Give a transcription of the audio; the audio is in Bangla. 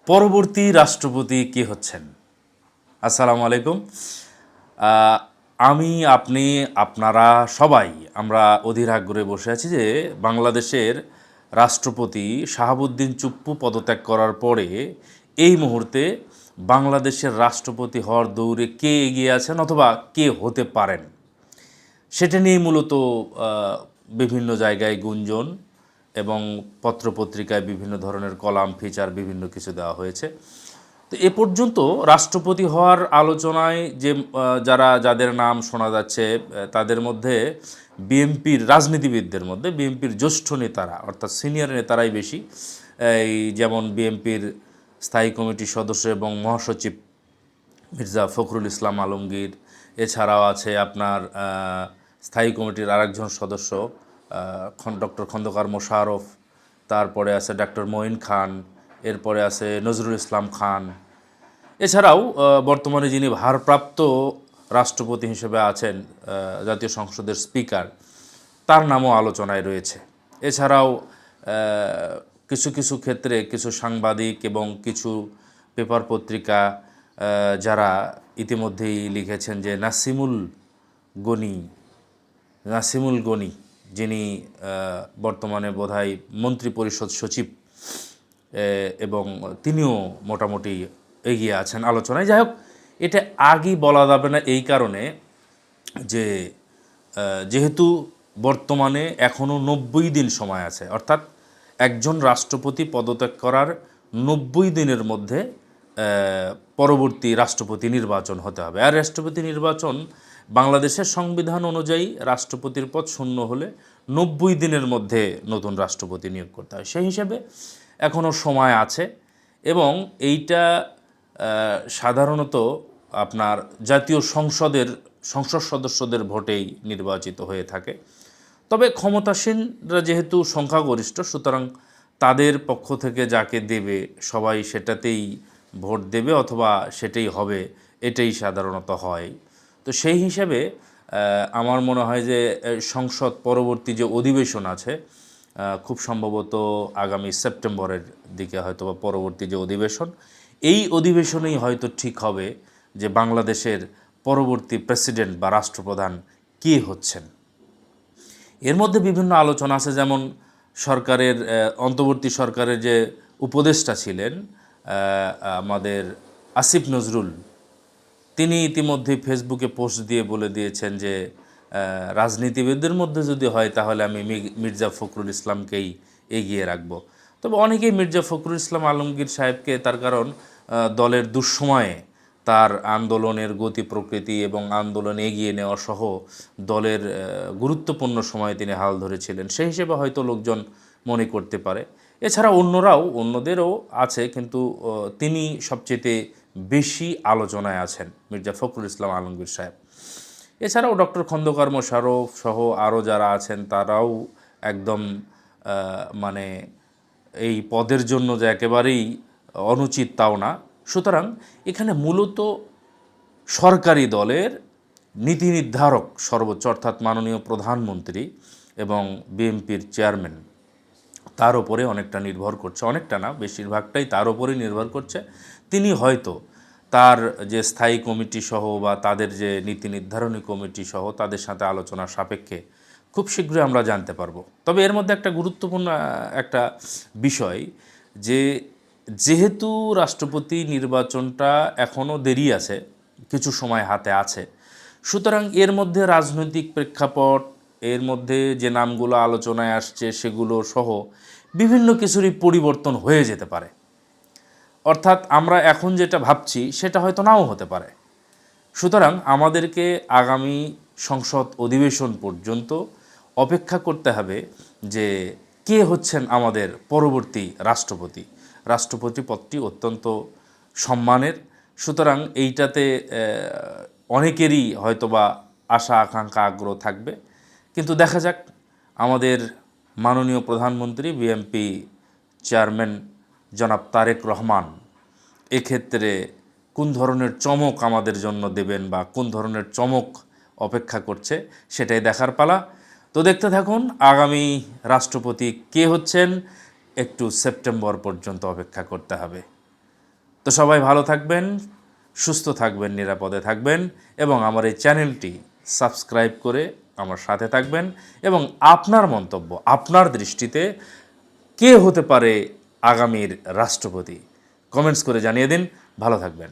পরবর্তী রাষ্ট্রপতি কে হচ্ছেন? আসসালামু আলাইকুম। আমি, আপনি, আপনারা সবাই আমরা অধীর আগ্রহে বসে আছি যে বাংলাদেশের রাষ্ট্রপতি শাহাবুদ্দিন চুপ্পু পদত্যাগ করার পরে এই মুহূর্তে বাংলাদেশের রাষ্ট্রপতি হওয়ার দৌড়ে কে এগিয়ে আছেন অথবা কে হতে পারেন, সেটা নিয়ে মূলত বিভিন্ন জায়গায় গুঞ্জন এবং পত্রপত্রিকায় বিভিন্ন ধরনের কলাম ফিচার বিভিন্ন কিছু দেওয়া হয়েছে। তো এ পর্যন্ত রাষ্ট্রপতি হওয়ার আলোচনায় যে যাদের নাম শোনা যাচ্ছে, তাদের মধ্যে বিএনপির রাজনীতিবিদদের মধ্যে বিএনপির জ্যেষ্ঠ নেতারা অর্থাৎ সিনিয়র নেতারাই বেশি। এই যেমন বিএনপির স্থায়ী কমিটির সদস্য এবং মহাসচিব মির্জা ফখরুল ইসলাম আলমগীর, এছাড়াও আছে আপনার স্থায়ী কমিটির আরেকজন সদস্য ডক্টর খন্দকার মোশাররফ, তারপরে আছে ডক্টর মঈন খান, এরপরে আছে নজরুল ইসলাম খান। এছাড়াও বর্তমানে যিনি ভারপ্রাপ্ত রাষ্ট্রপতি হিসেবে আছেন, জাতীয় সংসদের স্পিকার, তার নামও আলোচনায় রয়েছে। এছাড়াও কিছু কিছু ক্ষেত্রে কিছু সাংবাদিক এবং কিছু পেপার পত্রিকা যারা ইতিমধ্যেই লিখেছেন যে নাসিমুল গনি যিনি বর্তমানে বোধহয় মন্ত্রিপরিষদ সচিব, এবং তিনিও মোটামুটি এগিয়ে আছেন আলোচনায়। যাই হোক, এটা আগেই বলা যাবে না এই কারণে যে যেহেতু বর্তমানে এখনও 90 দিন সময় আছে, অর্থাৎ একজন রাষ্ট্রপতি পদত্যাগ করার 90 দিনের মধ্যে পরবর্তী রাষ্ট্রপতি নির্বাচন হতে হবে। আর রাষ্ট্রপতি নির্বাচন বাংলাদেশের সংবিধান অনুযায়ী রাষ্ট্রপতির পদ শূন্য হলে 90 দিনের মধ্যে নতুন রাষ্ট্রপতি নিয়োগ করতে হয়। সেই হিসেবে এখনও সময় আছে এবং এইটা সাধারণত আপনার জাতীয় সংসদ সদস্যদের ভোটেই নির্বাচিত হয়ে থাকে। তবে ক্ষমতাসীনরা যেহেতু সংখ্যাগরিষ্ঠ, সুতরাং তাদের পক্ষ থেকে যাকে দেবে সবাই সেটাতেই ভোট দেবে অথবা সেটাই হবে, এটাই সাধারণত হয়। তো সেই হিসাবে আমার মনে হয় যে সংসদ পরবর্তী যে অধিবেশন আছে, খুব সম্ভবত আগামী সেপ্টেম্বরের দিকে হয়তো বা পরবর্তী যে অধিবেশন, এই অধিবেশনেই হয়তো ঠিক হবে যে বাংলাদেশের পরবর্তী প্রেসিডেন্ট বা রাষ্ট্রপ্রধান কে হচ্ছেন। এর মধ্যে বিভিন্ন আলোচনা আছে, যেমন সরকারের অন্তর্বর্তী সরকারের যে উপদেষ্টা ছিলেন আমাদের আসিফ নজরুল, তিনি ইতিমধ্যে ফেসবুকে পোস্ট দিয়ে বলে দিয়েছেন যে রাজনীতিবিদদের মধ্যে যদি হয় তাহলে আমি মির্জা ফখরুল ইসলামকেই এগিয়ে রাখব। তবে অনেকেই মির্জা ফখরুল ইসলাম আলমগীর সাহেবকে, তার কারণ দলের দুঃসময়ে তার আন্দোলনের গতি প্রকৃতি এবং আন্দোলন এগিয়ে নেওয়া সহ দলের গুরুত্বপূর্ণ সময়ে তিনি হাল ধরেছিলেন, সেই হিসেবে হয়তো লোকজন মনে করতে পারে। এছাড়া অন্যদেরও আছে, কিন্তু তিনি সবচেয়ে বেশি আলোচনায় আছেন, মির্জা ফখরুল ইসলাম আলমগীর সাহেব। এছাড়াও ডক্টর খন্দকার মোশাররফ সহ আরও যারা আছেন তারাও একদম মানে এই পদের জন্য যে একেবারেই অনুচিত তাও না। সুতরাং এখানে মূলত সরকারি দলের নীতি নির্ধারক সর্বোচ্চ, অর্থাৎ মাননীয় প্রধানমন্ত্রী এবং বিএনপির চেয়ারম্যান, তার উপরে অনেকটা নির্ভর করছে, অনেকটা না বেশিরভাগটাই তার উপরেই নির্ভর করছে। তিনি হয়তো তার যে স্থায়ী কমিটি সহ বা তাদের যে নীতি নির্ধারণী কমিটি সহ তাদের সাথে আলোচনা সাপেক্ষে খুব শীঘ্রই আমরা জানতে পারবো। তবে এর মধ্যে একটা গুরুত্বপূর্ণ একটা বিষয়, যে যেহেতু রাষ্ট্রপতি নির্বাচনটা এখনও দেরি আছে, কিছু সময় হাতে আছে, সুতরাং এর মধ্যে রাজনৈতিক প্রেক্ষাপট, এর মধ্যে যে নামগুলো আলোচনায় আসছে সেগুলো সহ বিভিন্ন কিছুরই পরিবর্তন হয়ে যেতে পারে। অর্থাৎ আমরা এখন যেটা ভাবছি সেটা হয়তো নাও হতে পারে। সুতরাং আমাদেরকে আগামী সংসদ অধিবেশন পর্যন্ত অপেক্ষা করতে হবে যে কে হচ্ছেন আমাদের পরবর্তী রাষ্ট্রপতি। রাষ্ট্রপতি পদটি অত্যন্ত সম্মানের, সুতরাং এইটাতে অনেকেরই হয়তোবা আশা আকাঙ্ক্ষা আগ্রহ থাকবে। কিন্তু দেখা যাক আমাদের মাননীয় প্রধানমন্ত্রী বিএনপি চেয়ারম্যান জনাব তারেক রহমান এক্ষেত্রে কোন ধরনের চমক আমাদের জন্য দেবেন বা কোন ধরনের চমক অপেক্ষা করছে, সেটাই দেখার পালা। তো দেখতে থাকুন আগামী রাষ্ট্রপতি কে হচ্ছেন, একটু সেপ্টেম্বর পর্যন্ত অপেক্ষা করতে হবে। তো সবাই ভালো থাকবেন, সুস্থ থাকবেন, নিরাপদে থাকবেন এবং আমার এই চ্যানেলটি সাবস্ক্রাইব করে আমার সাথে থাকবেন এবং আপনার মন্তব্য, আপনার দৃষ্টিতে কে হতে পারে আগামীর রাষ্ট্রপতি, কমেন্টস করে জানিয়ে দিন। ভালো থাকবেন।